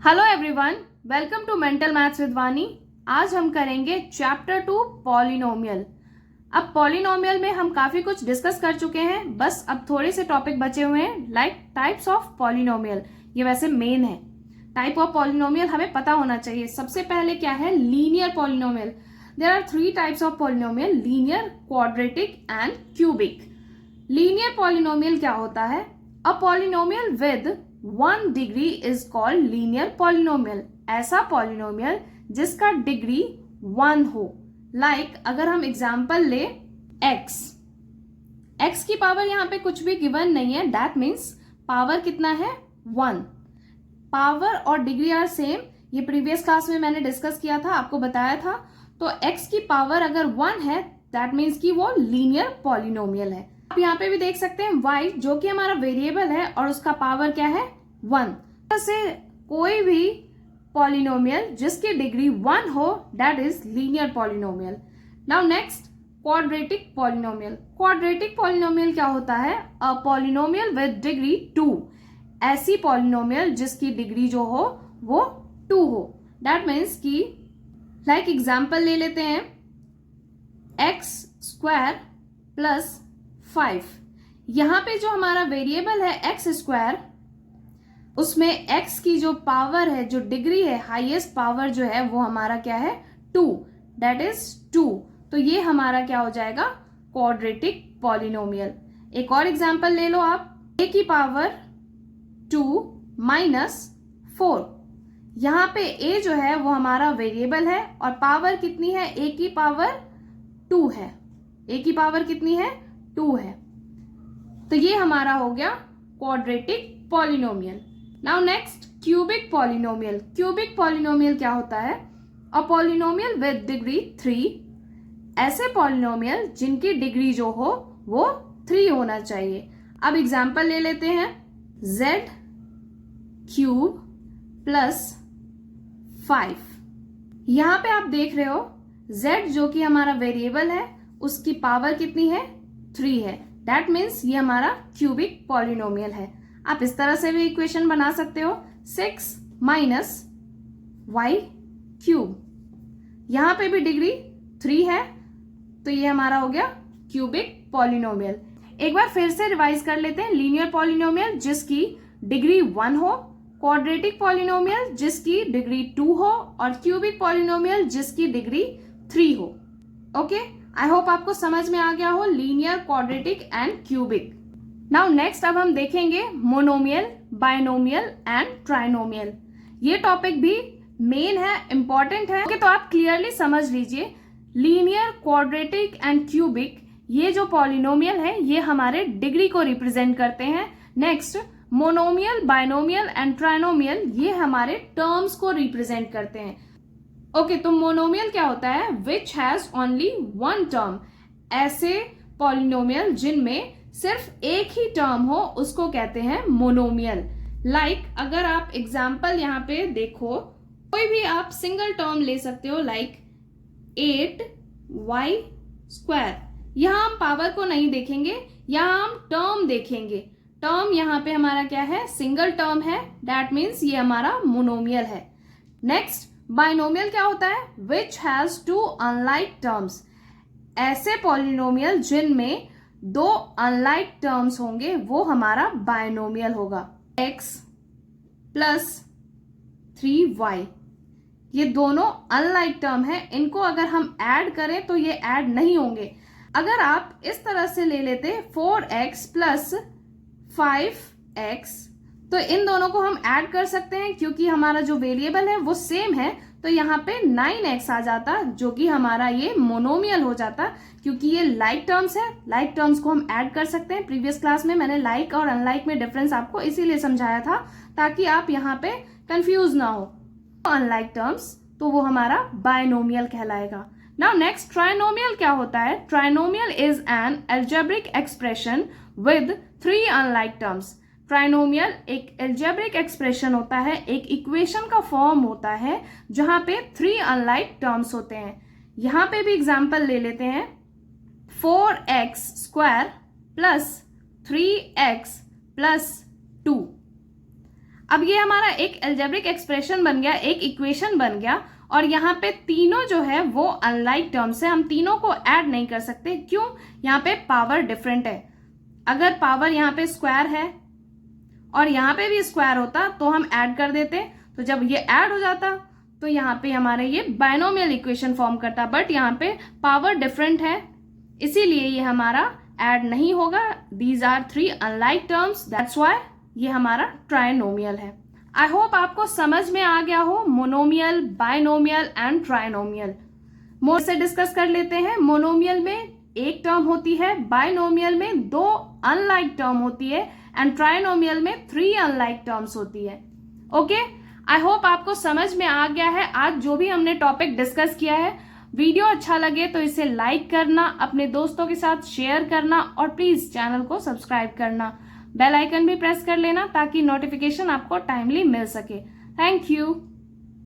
Hello everyone, welcome to mental maths with Vani. आज हम करेंगे चैप्टर 2 पॉलिनोमियल। अब पॉलिनोमियल में हम काफी कुछ डिस्कस कर चुके हैं, बस अब थोड़े से टॉपिक बचे हुए हैं लाइक टाइप्स ऑफ पॉलिनोमियल। ये वैसे मेन है। टाइप ऑफ पॉलिनोमियल हमें पता होना चाहिए। सबसे पहले क्या है? Linear polynomial. There are 3 types of polynomial, linear, quadratic and cubic. Linear polynomial क्या होता है? A polynomial with 1 degree is called linear polynomial. ऐसा पॉलिनोमियल जिसका डिग्री 1 हो। लाइक अगर हम एग्जांपल ले x की पावर यहां पे कुछ भी गिवन नहीं है, दैट मीन्स पावर कितना है? 1। पावर और डिग्री आर सेम। ये प्रीवियस क्लास में मैंने डिस्कस किया था, आपको बताया था। तो x की पावर अगर 1 है, दैट मीन्स कि वो लीनियर पॉलिनोमियल है। आप यहाँ पे भी देख सकते हैं y जो कि हमारा वेरिएबल है और उसका पावर क्या है? 1। से कोई भी पॉलिनोमियल जिसकी डिग्री 1 हो, that is linear polynomial. Now next, quadratic polynomial. Quadratic polynomial क्या होता है? A polynomial with degree 2। ऐसी पॉलिनोमियल जिसकी डिग्री जो हो वो 2 हो। दैट मीन्स कि लाइक एग्जाम्पल ले लेते हैं, x² प्लस 5। यहां पे जो हमारा वेरिएबल है x², उसमें x की जो पावर है, जो डिग्री है, हाईएस्ट पावर जो है वो हमारा क्या है? 2, दैट इज 2। तो ये हमारा क्या हो जाएगा? Quadratic polynomial. एक और एग्जांपल ले लो आप, a की पावर 2 माइनस 4। यहां पे a जो है वो हमारा वेरिएबल है और पावर कितनी है? a की पावर 2 है। a की पावर कितनी है? 2 है। तो ये हमारा हो गया quadratic polynomial. Now next, cubic polynomial. Cubic polynomial क्या होता है? A polynomial with degree 3। ऐसे पॉलिनोमियल जिनकी डिग्री जो हो वो 3 होना चाहिए। अब एग्जांपल ले लेते हैं, z³ प्लस 5। यहां पे आप देख रहे हो z जो कि हमारा वेरिएबल है, उसकी पावर कितनी है? 3 है। दैट मीन्स ये हमारा क्यूबिक पॉलिनोमियल है। आप इस तरह से भी इक्वेशन बना सकते हो, 6 माइनस y³। यहां पे भी डिग्री 3 है, तो ये हमारा हो गया क्यूबिक पॉलिनोमियल। एक बार फिर से रिवाइज कर लेते हैं। लीनियर पॉलिनोमियल जिसकी डिग्री 1 हो, क्वाड्रेटिक पॉलिनोमियल जिसकी डिग्री 2 हो, और क्यूबिक पॉलिनोमियल जिसकी डिग्री 3 हो। ओके, आई होप आपको समझ में आ गया हो linear, quadratic and cubic. Now next, अब हम देखेंगे मोनोमियल, बायनोमियल एंड ट्राइनोमियल। ये टॉपिक भी मेन है, इंपॉर्टेंट है। ओके, तो आप क्लियरली समझ लीजिए, लीनियर, क्वाड्रेटिक एंड क्यूबिक ये जो पॉलिनोमियल है ये हमारे डिग्री को रिप्रेजेंट करते हैं। Next, monomial, binomial and trinomial ये हमारे टर्म्स को रिप्रेजेंट करते हैं। ओके, तो मोनोमियल क्या होता है? Which has only 1 term. ऐसे पॉलिनोमियल जिनमें सिर्फ एक ही टर्म हो उसको कहते हैं मोनोमियल। लाइक अगर आप एग्जाम्पल यहाँ पे देखो, कोई भी आप सिंगल टर्म ले सकते हो, लाइक 8y²। यहां हम पावर को नहीं देखेंगे, यहां हम टर्म देखेंगे। टर्म यहाँ पे हमारा क्या है? सिंगल टर्म है। दैट मीन्स ये हमारा मोनोमियल है। नेक्स्ट, बायनोमियल क्या होता है? Which has 2 unlike terms. ऐसे पॉलिनोमियल जिनमें 2 अनलाइक टर्म्स होंगे वो हमारा बायनोमियल होगा। x प्लस 3y, ये दोनों अनलाइक टर्म है, इनको अगर हम ऐड करें तो ये ऐड नहीं होंगे। अगर आप इस तरह से ले लेते 4x प्लस 5x, तो इन दोनों को हम ऐड कर सकते हैं क्योंकि हमारा जो वेरिएबल है वो सेम है। तो यहाँ पे 9x आ जाता, जो कि हमारा ये मोनोमियल हो जाता, क्योंकि ये लाइक टर्म्स है। लाइक टर्म्स को हम ऐड कर सकते हैं। प्रीवियस क्लास में मैंने लाइक और अनलाइक में डिफरेंस आपको इसीलिए समझाया था ताकि आप यहाँ पे कंफ्यूज ना हो। अनलाइक टर्म्स तो वो हमारा बायनोमियल कहलाएगा। नाउ नेक्स्ट, ट्राइनोमियल क्या होता है? Trinomial is an algebraic expression with 3 unlike terms. Trinomial एक अलजेब्रिक एक्सप्रेशन होता है, एक इक्वेशन का फॉर्म होता है जहां पे 3 अनलाइक टर्म्स होते हैं। यहां पे भी एग्जांपल ले लेते हैं, 4x² प्लस 3x प्लस 2। अब ये हमारा एक अलजेब्रिक एक्सप्रेशन बन गया, एक इक्वेशन बन गया, और यहाँ पे तीनों जो है वो अनलाइक टर्म्स है, हम तीनों को ऐड नहीं कर सकते। क्यों? यहाँ पे पावर डिफरेंट है। अगर पावर यहाँ पे स्क्वायर है और यहाँ पे भी स्क्वायर होता तो हम ऐड कर देते, तो जब ये ऐड हो जाता तो यहाँ पे हमारे ये बाइनोमियल इक्वेशन फॉर्म करता, बट यहाँ पे पावर डिफरेंट है इसीलिए ये हमारा ऐड नहीं होगा। These are 3 unlike terms, that's why ये हमारा ट्राइनोमियल है। आई होप आपको समझ में आ गया हो मोनोमियल, बाइनोमियल एंड ट्राइनोमियल। मोर से डिस्कस कर लेते हैं। मोनोमियल में एक टर्म होती है, बाइनोमियल में 2 अनलाइक टर्म होती है, एंड ट्राइनोमियल में 3 अनलाइक टर्म्स होती है। ओके, आई होप आपको समझ में आ गया है आज जो भी हमने टॉपिक डिस्कस किया है। वीडियो अच्छा लगे तो इसे लाइक करना, अपने दोस्तों के साथ शेयर करना, और प्लीज चैनल को सब्सक्राइब करना। बेल आइकन भी प्रेस कर लेना ताकि नोटिफिकेशन आपको टाइमली मिल सके। Thank you.